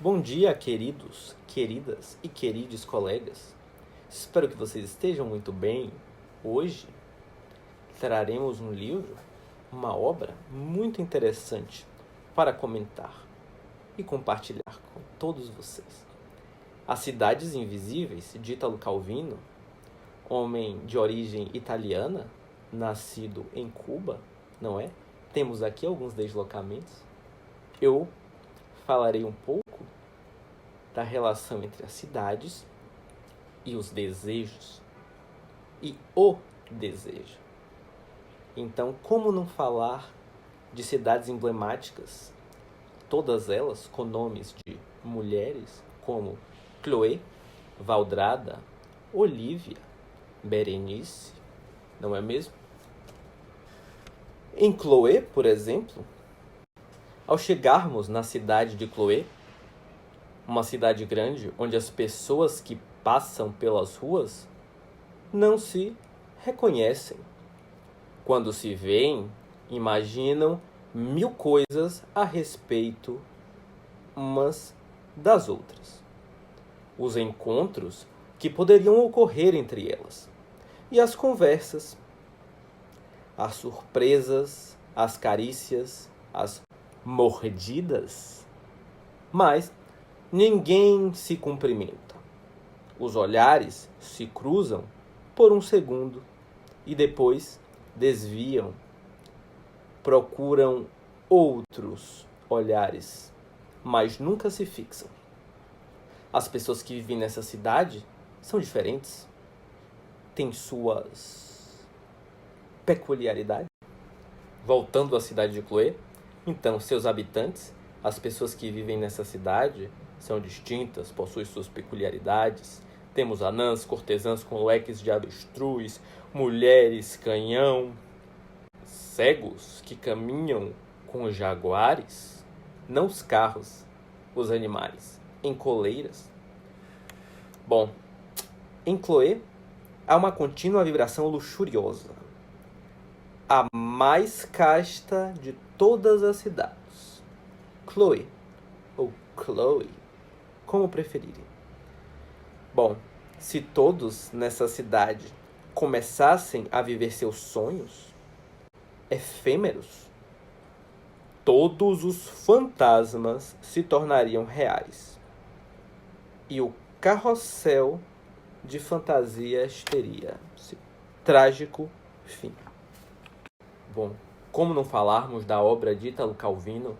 Bom dia, queridos, queridas e queridos colegas. Espero que vocês estejam muito bem. Hoje traremos um livro, uma obra muito interessante para comentar e compartilhar com todos vocês. As Cidades Invisíveis, de Ítalo Calvino, homem de origem italiana, nascido em Cuba, não é? Temos aqui alguns deslocamentos. Eu falarei um pouco da relação entre as cidades e os desejos e o desejo. Então, como não falar de cidades emblemáticas, todas elas com nomes de mulheres como Chloé, Valdrada, Olivia, Berenice, não é mesmo? Em Chloé, por exemplo, ao chegarmos na cidade de Chloé, uma cidade grande onde as pessoas que passam pelas ruas não se reconhecem. Quando se veem, imaginam mil coisas a respeito umas das outras. Os encontros que poderiam ocorrer entre elas. E as conversas, as surpresas, as carícias, as mordidas. Mas ninguém se cumprimenta. Os olhares se cruzam por um segundo e depois desviam. Procuram outros olhares, mas nunca se fixam. As pessoas que vivem nessa cidade são diferentes. Têm suas peculiaridades. Voltando à cidade de Chloé, então seus habitantes, as pessoas que vivem nessa cidade, são distintas, possuem suas peculiaridades. Temos anãs, cortesãs com leques de avestruz, mulheres, canhão, cegos que caminham com jaguares, não os carros, os animais, em coleiras. Bom, em Chloé há uma contínua vibração luxuriosa, a mais casta de todas as cidades. Chloé, ou Chloe, como preferirem. Bom, se todos nessa cidade começassem a viver seus sonhos efêmeros, todos os fantasmas se tornariam reais. E o carrossel de fantasias teria seu trágico fim. Bom, como não falarmos da obra de Ítalo Calvino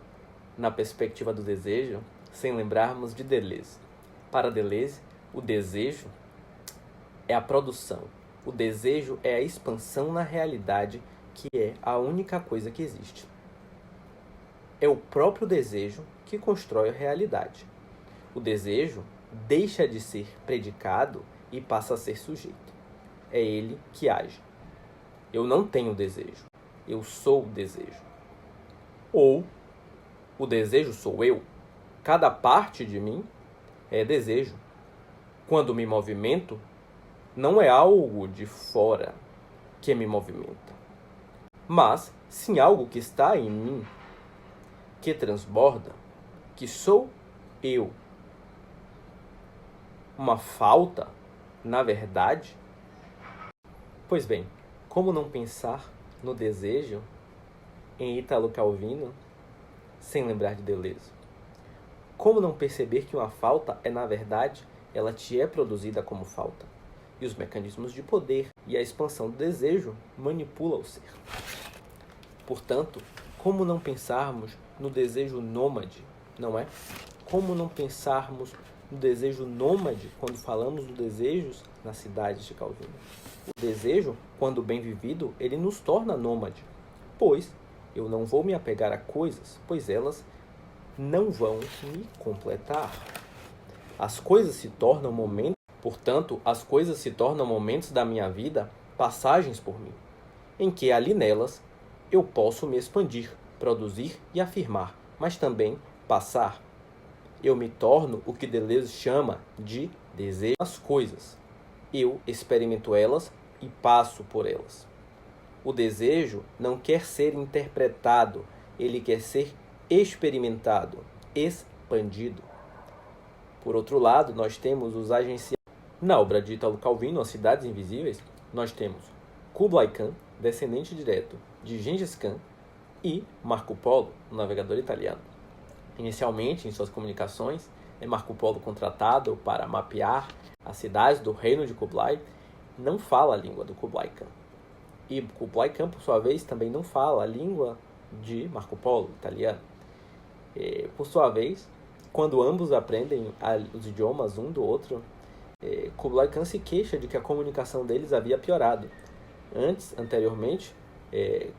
na perspectiva do desejo, sem lembrarmos de Deleuze. Para Deleuze, o desejo é a produção. O desejo é a expansão na realidade, que é a única coisa que existe. É o próprio desejo que constrói a realidade. O desejo deixa de ser predicado e passa a ser sujeito. É ele que age. Eu não tenho desejo. Eu sou o desejo. Ou o desejo sou eu. Cada parte de mim é desejo. Quando me movimento, não é algo de fora que me movimenta, mas sim algo que está em mim, que transborda, que sou eu. Uma falta, na verdade? Pois bem, como não pensar no desejo em Ítalo Calvino sem lembrar de Deleuze? Como não perceber que uma falta é, na verdade, ela te é produzida como falta? E os mecanismos de poder e a expansão do desejo manipulam o ser. Portanto, como não pensarmos no desejo nômade, não é? Como não pensarmos no desejo nômade quando falamos dos desejos nas cidades de Calvino? O desejo, quando bem vivido, ele nos torna nômade, pois eu não vou me apegar a coisas, pois elas não vão me completar. As coisas se tornam momentos, portanto, as coisas se tornam momentos da minha vida, passagens por mim, em que ali nelas eu posso me expandir, produzir e afirmar, mas também passar. Eu me torno o que Deleuze chama de desejo das coisas. Eu experimento elas e passo por elas. O desejo não quer ser interpretado, ele quer ser experimentado, expandido. Por outro lado, nós temos os agenciados. Na obra de Italo Calvino, As Cidades Invisíveis, nós temos Kublai Khan, descendente direto de Gengis Khan, e Marco Polo, o navegador italiano. Inicialmente, em suas comunicações, Marco Polo, contratado para mapear as cidades do reino de Kublai, não fala a língua do Kublai Khan. E Kublai Khan, por sua vez, também não fala a língua de Marco Polo, italiano. Por sua vez, quando ambos aprendem os idiomas um do outro, Kublai Khan se queixa de que a comunicação deles havia piorado. Anteriormente,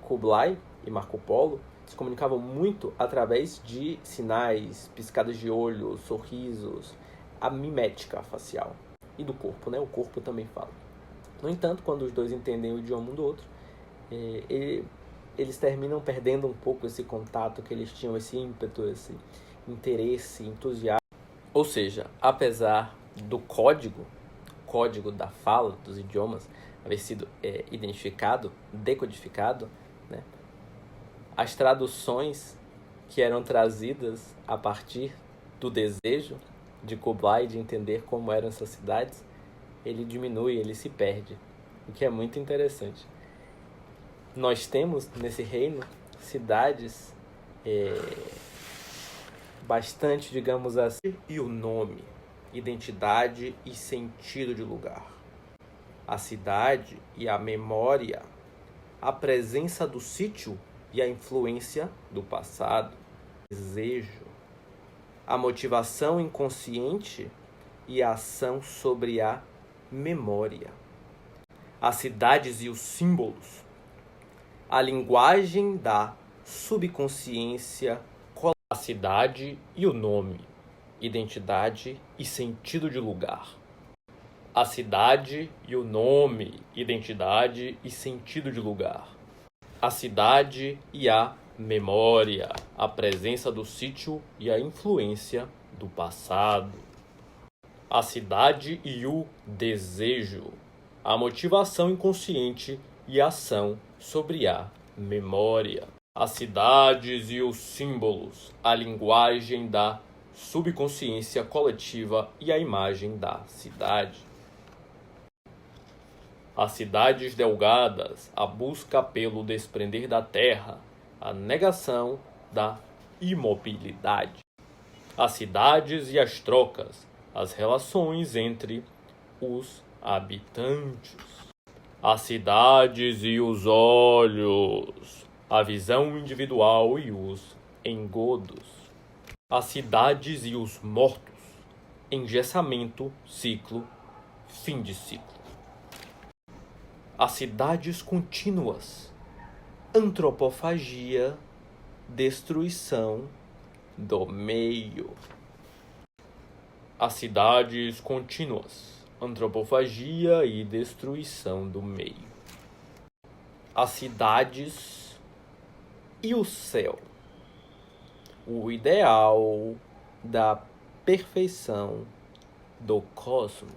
Kublai e Marco Polo se comunicavam muito através de sinais, piscadas de olho, sorrisos, a mimética facial e do corpo, né? O corpo também fala. No entanto, quando os dois entendem o idioma um do outro, eles terminam perdendo um pouco esse contato que eles tinham, esse ímpeto, esse interesse, entusiasmo. Ou seja, apesar do código da fala dos idiomas haver sido identificado, decodificado, né? As traduções que eram trazidas a partir do desejo de Kublai de entender como eram essas cidades, ele diminui, ele se perde, o que é muito interessante. Nós temos nesse reino cidades bastante, digamos assim, e o nome, identidade e sentido de lugar. A cidade e a memória, a presença do sítio e a influência do passado, desejo, a motivação inconsciente e a ação sobre a memória, as cidades e os símbolos, a linguagem da subconsciência, a cidade e o nome, identidade e sentido de lugar. A cidade e o nome, identidade e sentido de lugar. A cidade e a memória, a presença do sítio e a influência do passado. A cidade e o desejo, a motivação inconsciente e a ação sobre a memória. As cidades e os símbolos, a linguagem da subconsciência coletiva e a imagem da cidade. As cidades delgadas, a busca pelo desprender da terra, a negação da imobilidade. As cidades e as trocas, as relações entre os habitantes. As cidades e os olhos, a visão individual e os engodos. As cidades e os mortos, engessamento, ciclo, fim de ciclo. As cidades contínuas, antropofagia, destruição do meio. As cidades contínuas, antropofagia e destruição do meio. As cidades e o céu, o ideal da perfeição do cosmos.